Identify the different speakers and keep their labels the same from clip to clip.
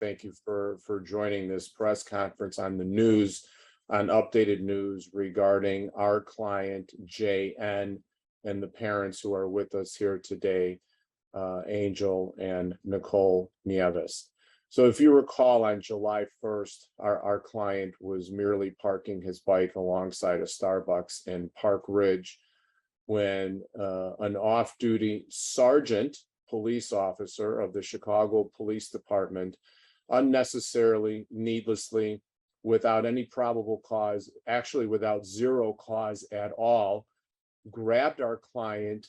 Speaker 1: Thank you for joining this press conference on the news, on updated news regarding our client, JN, and the parents who are with us here today, Angel and Nicole Nieves. So if you recall, on July 1st, our client was merely parking his bike alongside a Starbucks in Park Ridge when an off-duty sergeant police officer of the Chicago Police Department unnecessarily, needlessly, without any probable cause, actually without zero cause at all, grabbed our client,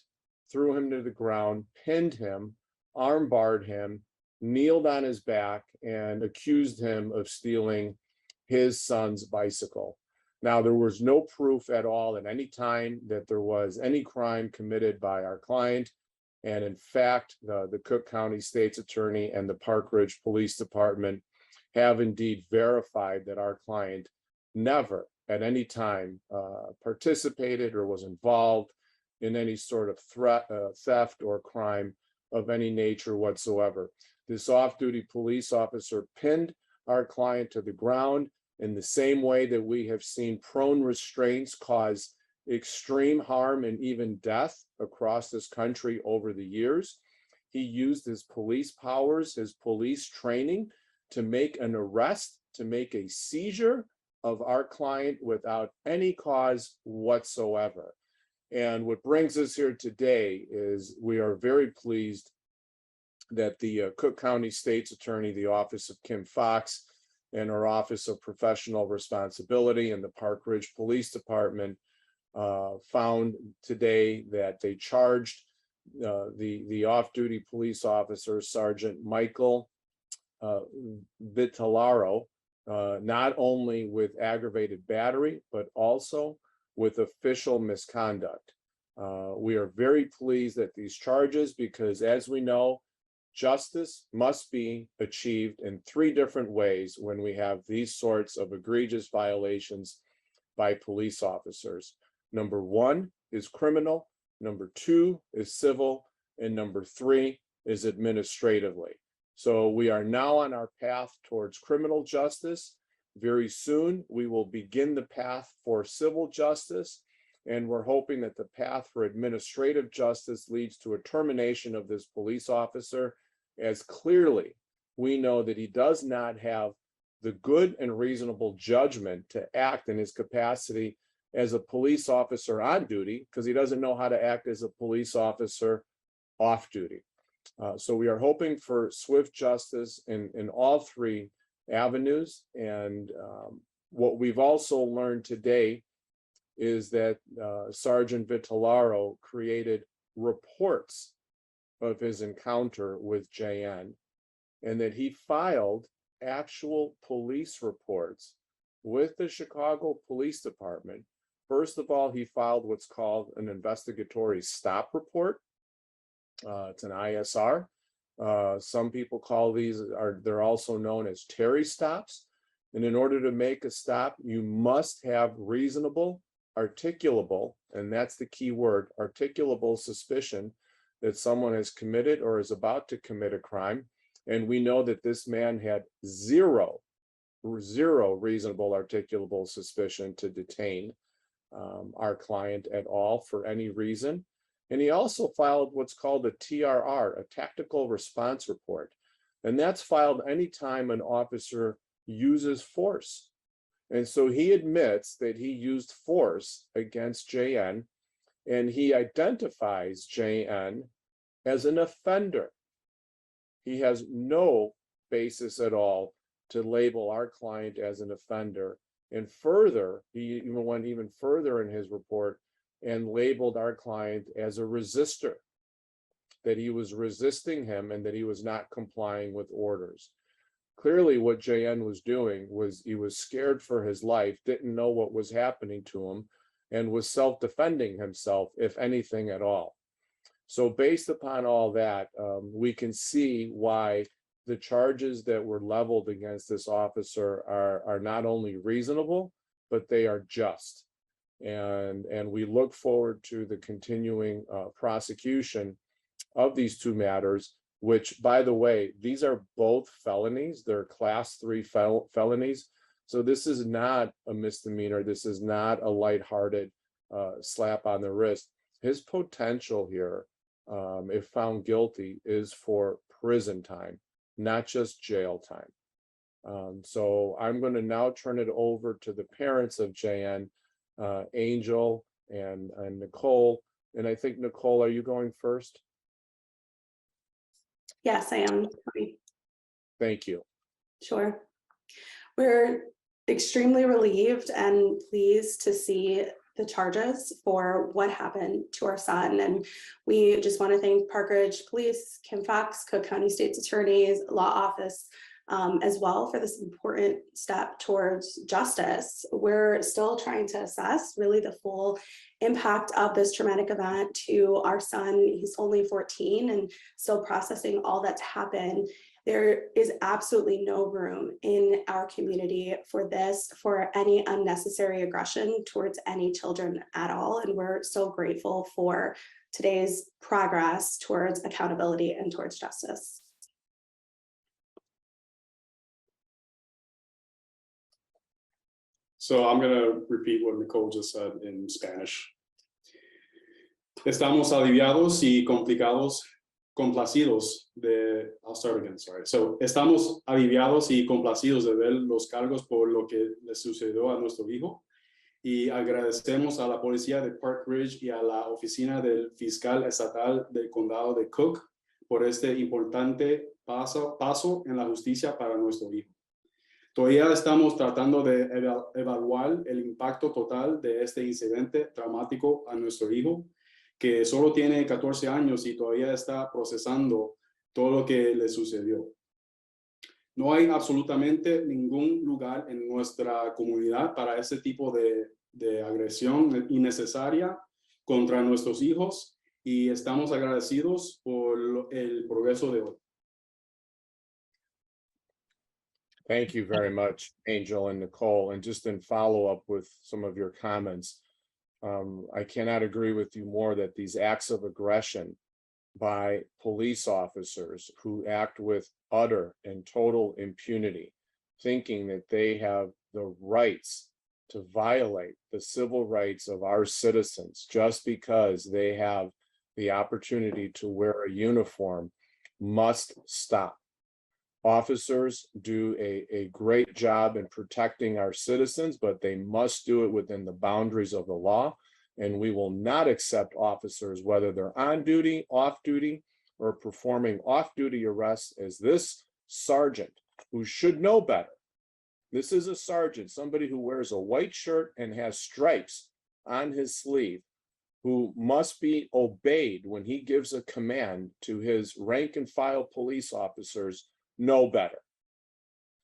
Speaker 1: threw him to the ground, pinned him, armbarred him, kneeled on his back, and accused him of stealing his son's bicycle. Now, there was no proof at all at any time that there was any crime committed by our client. And in fact, the Cook County State's Attorney and the Park Ridge Police Department have indeed verified that our client never at any time participated or was involved in any sort of theft or crime of any nature whatsoever. This off-duty police officer pinned our client to the ground in the same way that we have seen prone restraints cause extreme harm and even death across this country over the years. He used his police powers, his police training to make an arrest, to make a seizure of our client without any cause whatsoever. And what brings us here today is we are very pleased that the Cook County State's Attorney, the Office of Kim Fox, and our Office of Professional Responsibility and the Park Ridge Police Department found today that they charged the off-duty police officer, Sergeant Michael Vitellaro, not only with aggravated battery, but also with official misconduct. We are very pleased at these charges because, as we know, justice must be achieved in three different ways when we have these sorts of egregious violations by police officers. Number one is criminal, number two is civil, and number three is administratively. So we are now on our path towards criminal justice. Very soon, we will begin the path for civil justice, and we're hoping that the path for administrative justice leads to a termination of this police officer, as clearly we know that he does not have the good and reasonable judgment to act in his capacity as a police officer on duty, because he doesn't know how to act as a police officer off duty. So we are hoping for swift justice in all three avenues. And what we've also learned today is that Sergeant Vitellaro created reports of his encounter with JN, and that he filed actual police reports with the Chicago Police Department. First of all, he filed what's called an investigatory stop report. It's an ISR. Some people call these, they're also known as Terry stops. And in order to make a stop, you must have reasonable, articulable, and that's the key word, articulable suspicion that someone has committed or is about to commit a crime. And we know that this man had zero reasonable, articulable suspicion to detain our client at all for any reason. And he also filed what's called a TRR, a tactical response report. And that's filed anytime an officer uses force. And so he admits that he used force against JN, and he identifies JN as an offender. He has no basis at all to label our client as an offender. And further, he even went even further in his report and labeled our client as a resistor, that he was resisting him and that he was not complying with orders. Clearly, what JN was doing was he was scared for his life, didn't know what was happening to him, and was self-defending himself, if anything at all. So based upon all that, we can see why the charges that were leveled against this officer are not only reasonable, but they are just. And we look forward to the continuing prosecution of these two matters which, by the way, these are both felonies. They're class 3 felonies. So this is not a misdemeanor. This is not a lighthearted slap on the wrist. His potential here, if found guilty, is for prison time, not just jail time. So I'm going to now turn it over to the parents of JN, Angel and Nicole. And I think, Nicole, are you going first?
Speaker 2: Yes, I am.
Speaker 1: Thank you.
Speaker 2: Sure. We're extremely relieved and pleased to see the charges for what happened to our son. And we just want to thank Park Ridge Police, Kim Fox, Cook County State's Attorney's Law Office, as well, for this important step towards justice. We're still trying to assess really the full impact of this traumatic event to our son. He's only 14 and still processing all that's happened. There is absolutely no room in our community for this, for any unnecessary aggression towards any children at all. And we're so grateful for today's progress towards accountability and towards justice.
Speaker 3: So I'm going to repeat what Nicole just said in Spanish. Estamos aliviados y complacidos de, I'll start again, sorry. So, estamos aliviados y complacidos de ver los cargos por lo que le sucedió a nuestro hijo y agradecemos a la policía de Park Ridge y a la oficina del fiscal estatal del condado de Cook por este importante paso en la justicia para nuestro hijo. Todavía estamos tratando de evaluar el impacto total de este incidente traumático a nuestro hijo, que solo tiene 14 años y todavía está procesando todo lo que le sucedió. No hay absolutamente ningún lugar en nuestra comunidad para ese tipo de agresión innecesaria contra nuestros hijos y estamos agradecidos por el progreso de hoy.
Speaker 1: Thank you very much, Angel and Nicole. And just in follow-up with some of your comments, I cannot agree with you more that these acts of aggression by police officers who act with utter and total impunity, thinking that they have the rights to violate the civil rights of our citizens just because they have the opportunity to wear a uniform, must stop. Officers do a great job in protecting our citizens, but they must do it within the boundaries of the law. And we will not accept officers, whether they're on duty, off duty, or performing off-duty arrests, as this sergeant, who should know better. This is a sergeant, somebody who wears a white shirt and has stripes on his sleeve, who must be obeyed when he gives a command to his rank and file police officers. Know better.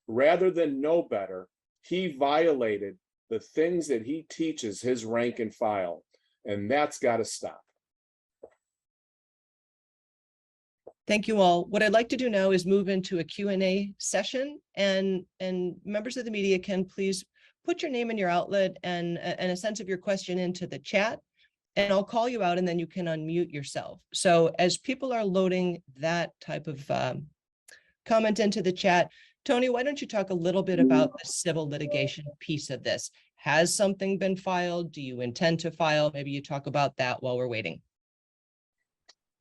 Speaker 1: Rather than know better, he violated the things that he teaches his rank and file, and that's got to stop.
Speaker 4: Thank you all. What I'd like to do now is move into a Q&A session, and members of the media can please put your name and your outlet and a sense of your question into the chat, and I'll call you out and then you can unmute yourself. So as people are loading that type of comment into the chat, Tony, why don't you talk a little bit about the civil litigation piece of this? Has something been filed? Do you intend to file? Maybe you talk about that while we're waiting.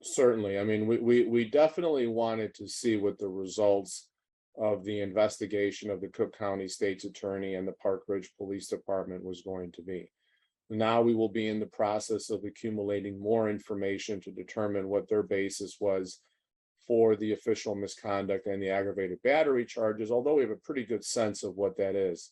Speaker 1: Certainly. I mean, we definitely wanted to see what the results of the investigation of the Cook County State's Attorney and the Park Ridge Police Department was going to be. Now we will be in the process of accumulating more information to determine what their basis was for the official misconduct and the aggravated battery charges, although we have a pretty good sense of what that is.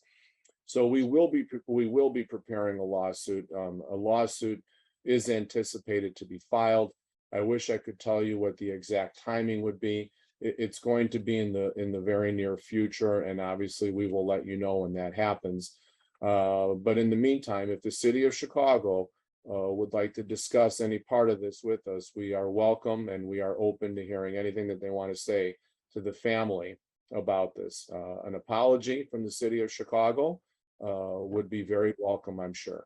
Speaker 1: So we will be preparing a lawsuit. A lawsuit is anticipated to be filed. I wish I could tell you what the exact timing would be. It's going to be in the very near future, and obviously we will let you know when that happens. But in the meantime, if the city of Chicago would like to discuss any part of this with us, we are welcome, and we are open to hearing anything that they want to say to the family about this. An apology from the city of Chicago would be very welcome, I'm sure.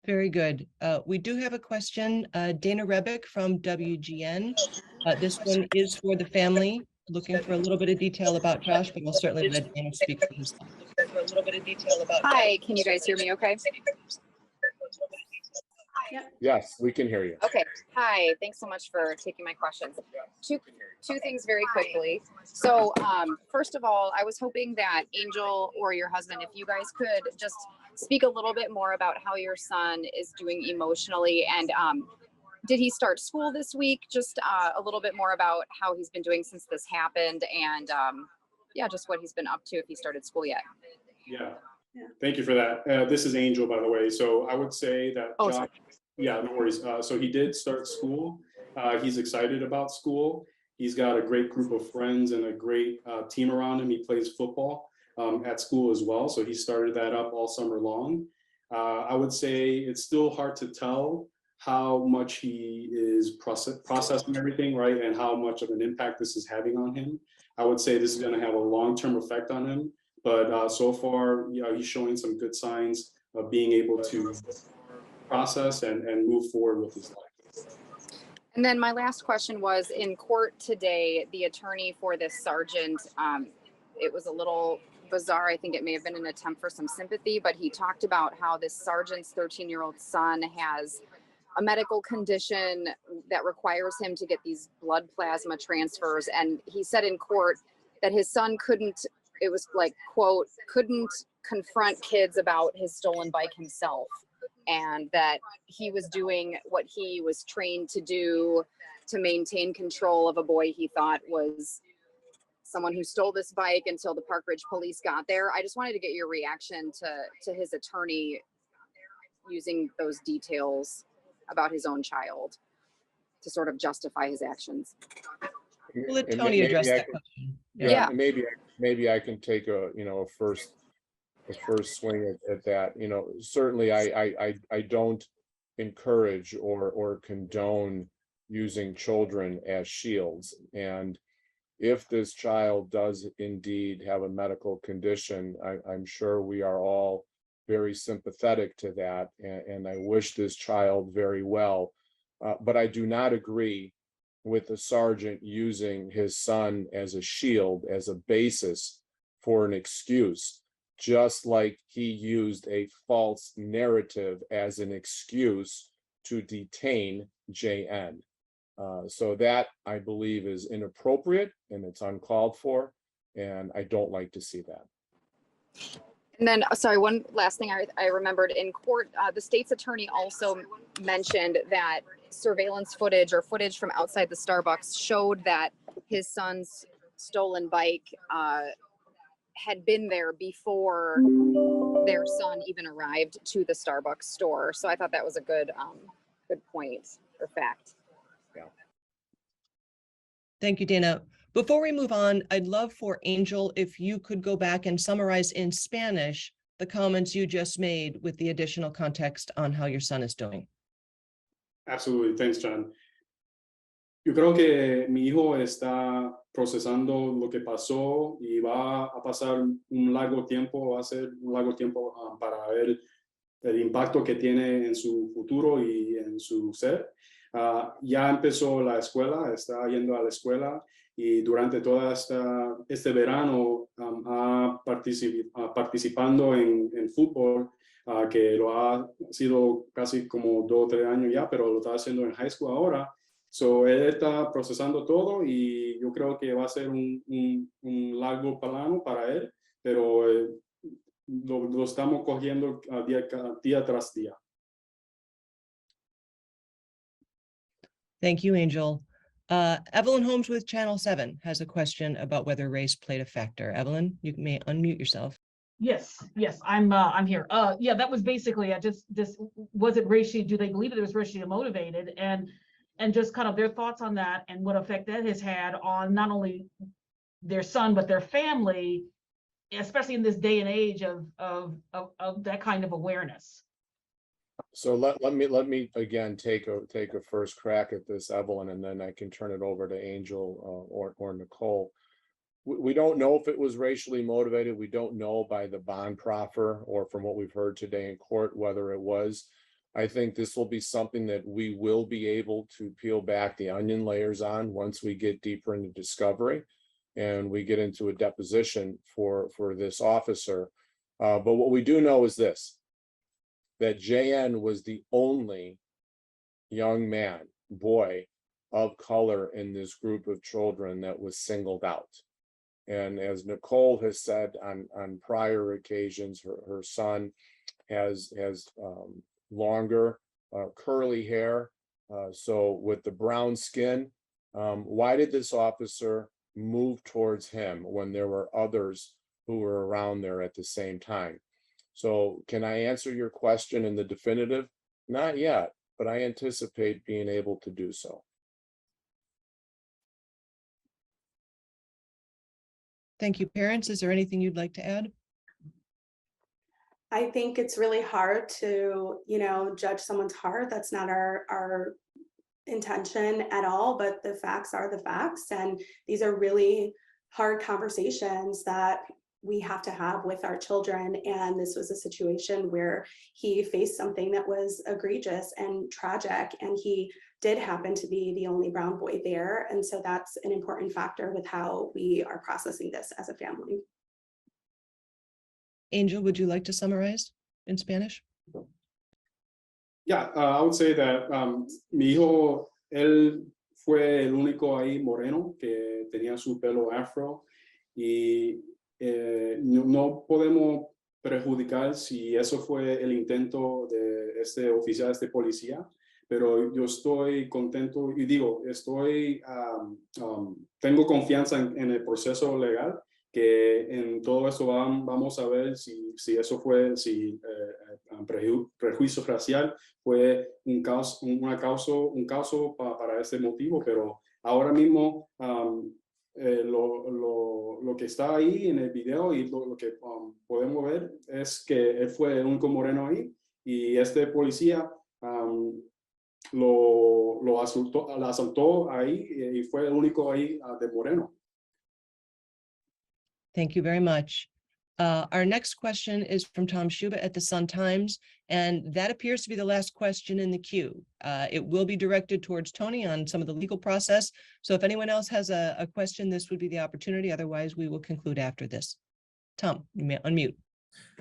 Speaker 4: Very good. We do have a question, Dana Rebick from WGN. This one is for the family, looking for a little bit of detail about Josh, but we'll certainly let Dana speak for himself.
Speaker 5: Hi, can you guys hear me okay?
Speaker 1: Yes, we can hear you.
Speaker 5: Okay, hi, thanks so much for taking my questions. Two things very quickly. So first of all, I was hoping that Angel or your husband, if you guys could just speak a little bit more about how your son is doing emotionally, and did he start school this week? Just a little bit more about how he's been doing since this happened, and yeah, just what he's been up to, if he started school yet.
Speaker 3: Yeah. Thank you for that. This is Angel, by the way. So I would say that
Speaker 5: Oh,
Speaker 3: Josh,
Speaker 5: sorry.
Speaker 3: yeah, no worries. So he did start school. He's excited about school. He's got a great group of friends and a great team around him. He plays football at school as well. So he started that up all summer long. I would say it's still hard to tell how much he is processing everything, right? And how much of an impact this is having on him. I would say this is going to have a long-term effect on him. But so far, you know, he's showing some good signs of being able to process and move forward with his life.
Speaker 5: And then my last question was, in court today, the attorney for this sergeant, it was a little bizarre. I think it may have been an attempt for some sympathy, but he talked about how this sergeant's 13-year-old son has a medical condition that requires him to get these blood plasma transfers. And he said in court that his son couldn't, it was like, quote, couldn't confront kids about his stolen bike himself, and that he was doing what he was trained to do to maintain control of a boy he thought was someone who stole this bike until the Park Ridge police got there. I just wanted to get your reaction to his attorney using those details about his own child to sort of justify his actions.
Speaker 4: We'll let Tony address that question.
Speaker 1: Yeah, maybe I can take a first swing at that. Certainly I don't encourage or condone using children as shields. And if this child does indeed have a medical condition, I'm sure we are all very sympathetic to that, and I wish this child very well. But I do not agree with the sergeant using his son as a shield, as a basis for an excuse, just like he used a false narrative as an excuse to detain JN. So that, I believe, is inappropriate and it's uncalled for, and I don't like to see that.
Speaker 5: And then, sorry, one last thing I remembered in court, the state's attorney also mentioned that surveillance footage or footage from outside the Starbucks showed that his son's stolen bike had been there before their son even arrived to the Starbucks store. So I thought that was a good point or fact.
Speaker 1: Yeah.
Speaker 4: Thank you, Dana. Before we move on, I'd love for Angel, if you could go back and summarize in Spanish the comments you just made with the additional context on how your son is doing.
Speaker 3: Absolutely, thanks, John. Yo creo que mi hijo está procesando lo que pasó y va a pasar un largo tiempo, va a ser un largo tiempo para ver el impacto que tiene en su futuro y en su ser. Ya empezó la escuela, está yendo a la escuela y durante todo este verano participando en fútbol, que lo ha sido casi como 2 o 3 años ya, pero lo está haciendo en high school ahora. So, él está procesando todo y yo creo que va a ser un largo plano para él, pero lo estamos cogiendo día tras día.
Speaker 4: Thank you, Angel. Evelyn Holmes with Channel 7 has a question about whether race played a factor. Evelyn, you may unmute yourself.
Speaker 6: Yes, I'm here. Yeah, that was basically just was it racially? Do they believe that it was racially motivated, and just kind of their thoughts on that and what effect that has had on not only their son but their family, especially in this day and age of that kind of awareness.
Speaker 1: So let me again take a first crack at this, Evelyn, and then I can turn it over to Angel or Nicole. We don't know if it was racially motivated. We don't know by the bond proffer or from what we've heard today in court whether it was. I think this will be something that we will be able to peel back the onion layers on once we get deeper into discovery and we get into a deposition for this officer. But what we do know is this, that JN was the only young man, boy of color in this group of children that was singled out. And as Nicole has said on prior occasions, her son has longer curly hair. So with the brown skin, why did this officer move towards him when there were others who were around there at the same time? So can I answer your question in the definitive? Not yet, but I anticipate being able to do so.
Speaker 4: Thank you. Parents, is there anything you'd like to add?
Speaker 2: I think it's really hard to, judge someone's heart. That's not our intention at all, but the facts are the facts. And these are really hard conversations that we have to have with our children. And this was a situation where he faced something that was egregious and tragic, and he did happen to be the only brown boy there. And so that's an important factor with how we are processing this as a family.
Speaker 4: Angel, would you like to summarize in Spanish?
Speaker 3: Yeah, I would say that mi hijo, él fue el único ahí moreno que tenía su pelo afro y no podemos perjudicar si eso fue el intento de este oficial, este policía, pero yo estoy contento y digo, tengo confianza en el proceso legal, que en todo eso vamos a ver si eso fue, prejuicio racial fue un caso para ese motivo, pero ahora mismo lo que está ahí en el video y lo que podemos ver es que él fue el único moreno ahí y este policía lo asaltó ahí y fue el único ahí de moreno.
Speaker 4: Thank you very much. Our next question is from Tom Schuba at the Sun-Times, and that appears to be the last question in the queue. It will be directed towards Tony on some of the legal process. So if anyone else has a question, this would be the opportunity. Otherwise, we will conclude after this. Tom, you may unmute.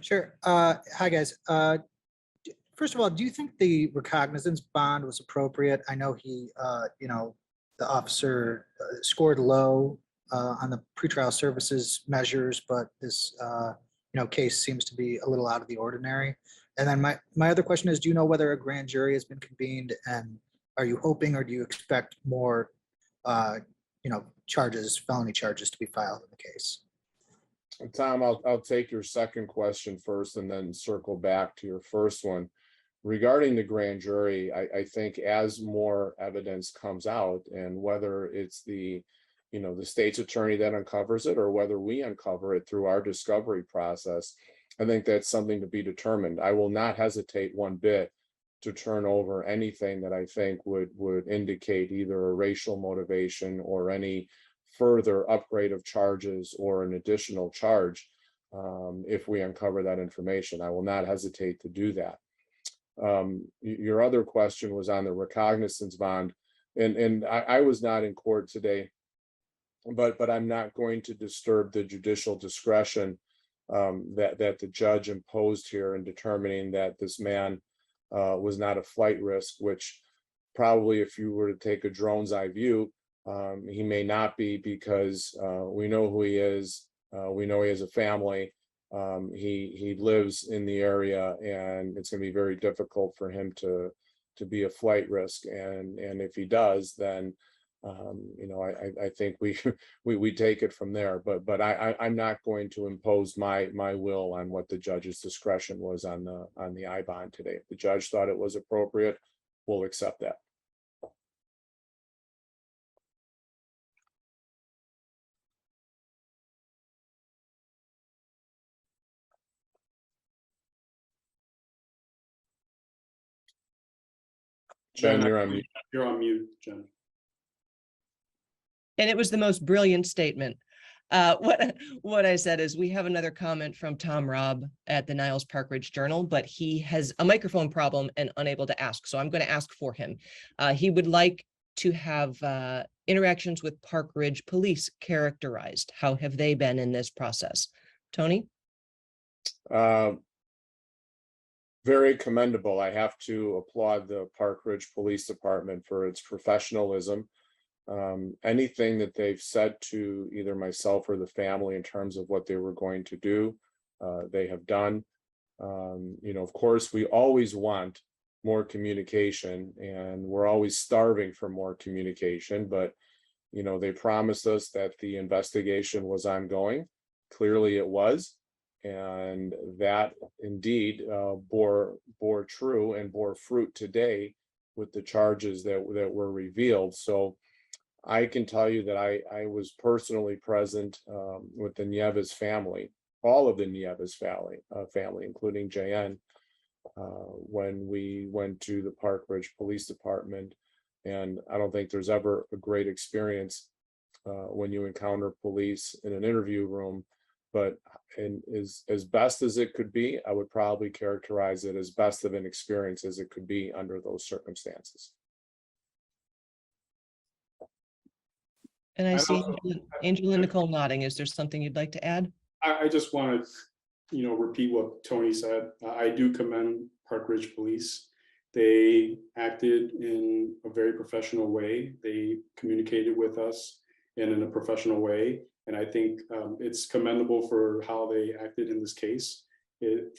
Speaker 7: Sure. Hi, guys. First of all, do you think the recognizance bond was appropriate? I know he, the officer scored low on the pretrial services measures, but this, case seems to be a little out of the ordinary. And then my other question is, do you know whether a grand jury has been convened, and are you hoping or do you expect more, felony charges to be filed in the case?
Speaker 1: Tom, I'll take your second question first and then circle back to your first one. Regarding the grand jury, I think as more evidence comes out, and whether it's the state's attorney that uncovers it or whether we uncover it through our discovery process, I think that's something to be determined. I will not hesitate one bit to turn over anything that I think would indicate either a racial motivation or any further upgrade of charges or an additional charge if we uncover that information. I will not hesitate to do that. Your other question was on the recognizance bond, and I was not in court today, but I'm not going to disturb the judicial discretion that the judge imposed here in determining that this man was not a flight risk, which probably, if you were to take a drone's eye view, he may not be, because we know who he is. We know he has a family. He lives in the area, and it's going to be very difficult for him to be a flight risk. And if he does, then I think we take it from there. But I'm not going to impose my will on what the judge's discretion was on the I-bond today. If the judge thought it was appropriate, we'll accept that. Jen, you're on mute.
Speaker 3: You're on mute, Jen.
Speaker 4: And it was the most brilliant statement. What I said is we have another comment from Tom Robb at the Niles Park Ridge Journal, but he has a microphone problem and unable to ask. So I'm going to ask for him. He would like to have interactions with Park Ridge police characterized. How have they been in this process? Tony?
Speaker 1: Very commendable. I have to applaud the Park Ridge Police Department for its professionalism. Anything that they've said to either myself or the family in terms of what they were going to do, they have done. Of course, we always want more communication, and we're always starving for more communication, but they promised us that the investigation was ongoing. Clearly it was, and that indeed bore true and bore fruit today with the charges that were revealed. So I can tell you that I was personally present with the Nieves family, all of the Nieves family, including JN, when we went to the Park Ridge Police Department. And I don't think there's ever a great experience when you encounter police in an interview room, but as best as it could be, I would probably characterize it as best of an experience as it could be under those circumstances.
Speaker 4: And I
Speaker 3: I'd
Speaker 4: see
Speaker 3: also-
Speaker 4: Angela Nicole nodding. Is there something you'd like to add?
Speaker 3: I just want to, repeat what Tony said. I do commend Park Ridge Police. They acted in a very professional way. They communicated with us in a professional way. And I think it's commendable for how they acted in this case.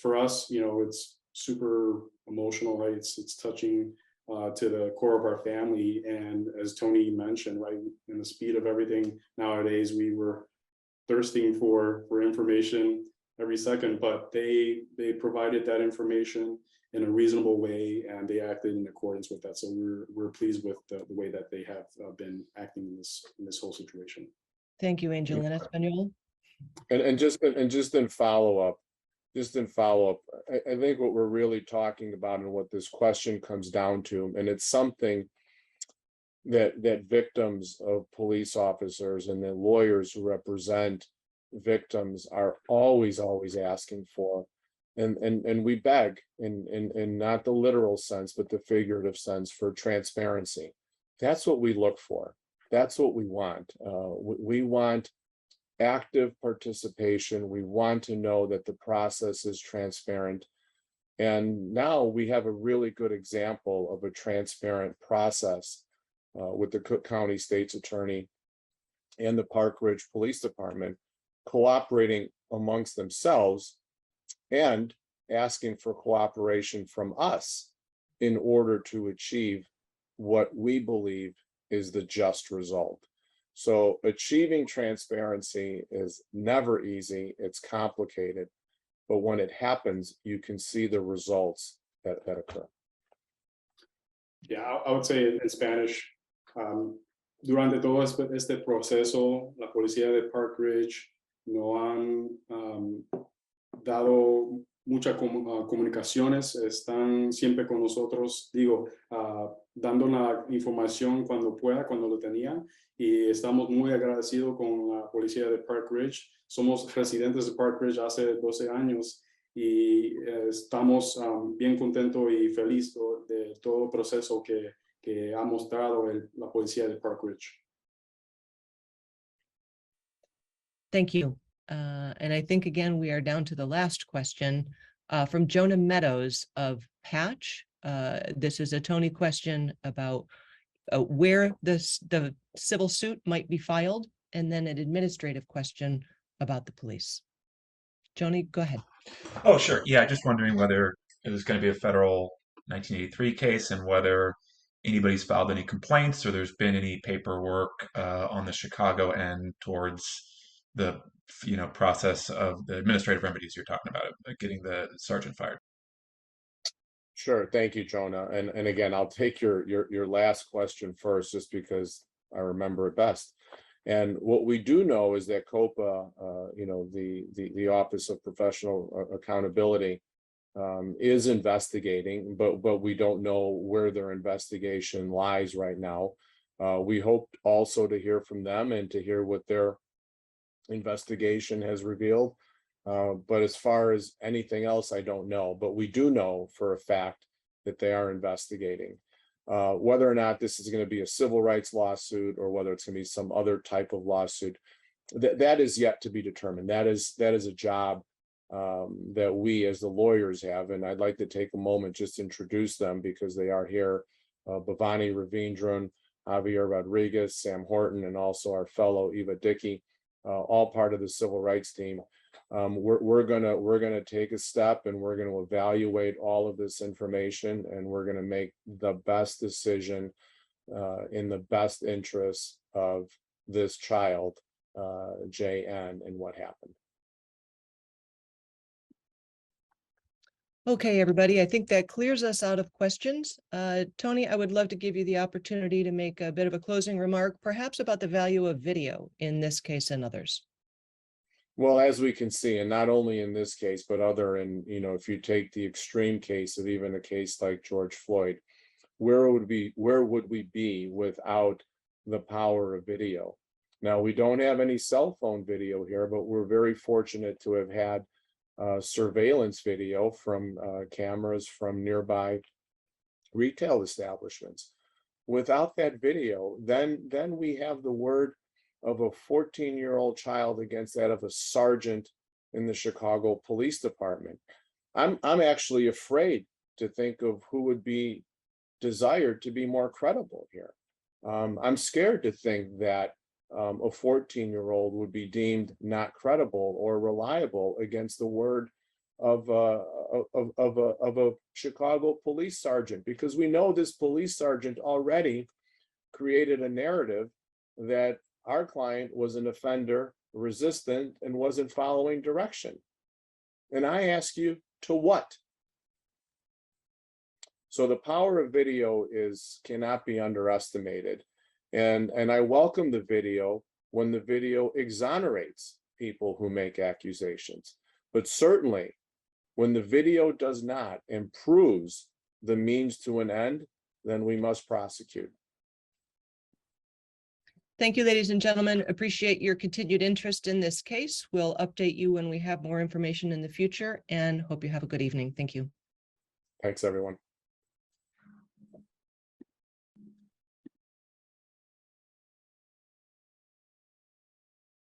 Speaker 3: For us, it's super emotional, right? It's touching to the core of our family. And as Tony mentioned, right, in the speed of everything nowadays, we were thirsting for information every second, but they provided that information in a reasonable way, and they acted in accordance with that. So we're pleased with the way that they have been acting in this whole situation.
Speaker 4: Thank you, Angela. And Espanol?
Speaker 1: And just in follow up, I think what we're really talking about and what this question comes down to, and it's something that victims of police officers and the lawyers who represent victims are always asking for, and we beg in not the literal sense but the figurative sense for transparency. That's what we look for. That's what we want. We want active participation. We want to know that the process is transparent. And now we have a really good example of a transparent process with the Cook County State's Attorney and the Park Ridge Police Department cooperating amongst themselves and asking for cooperation from us in order to achieve what we believe is the just result. So achieving transparency is never easy. It's complicated, but when it happens, you can see the results that occur.
Speaker 3: Yeah, I would say in Spanish, durante todo este proceso, la policía de Park Ridge no han dado muchas comunicaciones, están siempre con nosotros, dando la información cuando pueda, cuando lo tenían, y estamos muy agradecidos con la policía de Park Ridge. Somos residentes de Park Ridge hace 12 años y estamos bien contentos y felices de todo el proceso que ha mostrado la policía de Park Ridge.
Speaker 4: Thank you. And I think, again, we are down to the last question from Jonah Meadows of Patch. This is a Tony question about where the civil suit might be filed, and then an administrative question about the police. Joni, go ahead.
Speaker 8: Oh, sure. Yeah, just wondering whether it was going to be a federal 1983 case and whether anybody's filed any complaints or there's been any paperwork on the Chicago end towards the process of the administrative remedies you're talking about, getting the sergeant fired.
Speaker 1: Sure, thank you, Jonah. And again, I'll take your last question first, just because I remember it best. And what we do know is that COPA, the Office of Professional Accountability, is investigating, but we don't know where their investigation lies right now. We hope also to hear from them and to hear what their investigation has revealed. But as far as anything else, I don't know. But we do know for a fact that they are investigating. Whether or not this is going to be a civil rights lawsuit or whether it's going to be some other type of lawsuit, that is yet to be determined. That is a job that we as the lawyers have. And I'd like to take a moment just to introduce them because they are here. Bhavani Ravindran, Javier Rodriguez, Sam Horton, and also our fellow Eva Dickey, all part of the civil rights team. We're gonna take a step and we're gonna evaluate all of this information and we're gonna make the best decision in the best interest of this child, JN, and what happened.
Speaker 4: Okay, everybody, I think that clears us out of questions. Tony, I would love to give you the opportunity to make a bit of a closing remark, perhaps about the value of video in this case and others.
Speaker 1: Well, as we can see, and not only in this case, but other, and if you take the extreme case of even a case like George Floyd, where would we be without the power of video? Now, we don't have any cell phone video here, but we're very fortunate to have had surveillance video from cameras from nearby retail establishments. Without that video, then we have the word of a 14-year-old child against that of a sergeant in the Chicago Police Department. I'm actually afraid to think of who would be desired to be more credible here. I'm scared to think that a 14-year-old would be deemed not credible or reliable against the word of a Chicago police sergeant, because we know this police sergeant already created a narrative that our client was an offender, resistant, and wasn't following direction. And I ask you, to what? So the power of video cannot be underestimated. And I welcome the video when the video exonerates people who make accusations. But certainly when the video does not and proves the means to an end, then we must prosecute.
Speaker 4: Thank you, ladies and gentlemen. Appreciate your continued interest in this case. We'll update you when we have more information in the future and hope you have a good evening. Thank you.
Speaker 1: Thanks, everyone.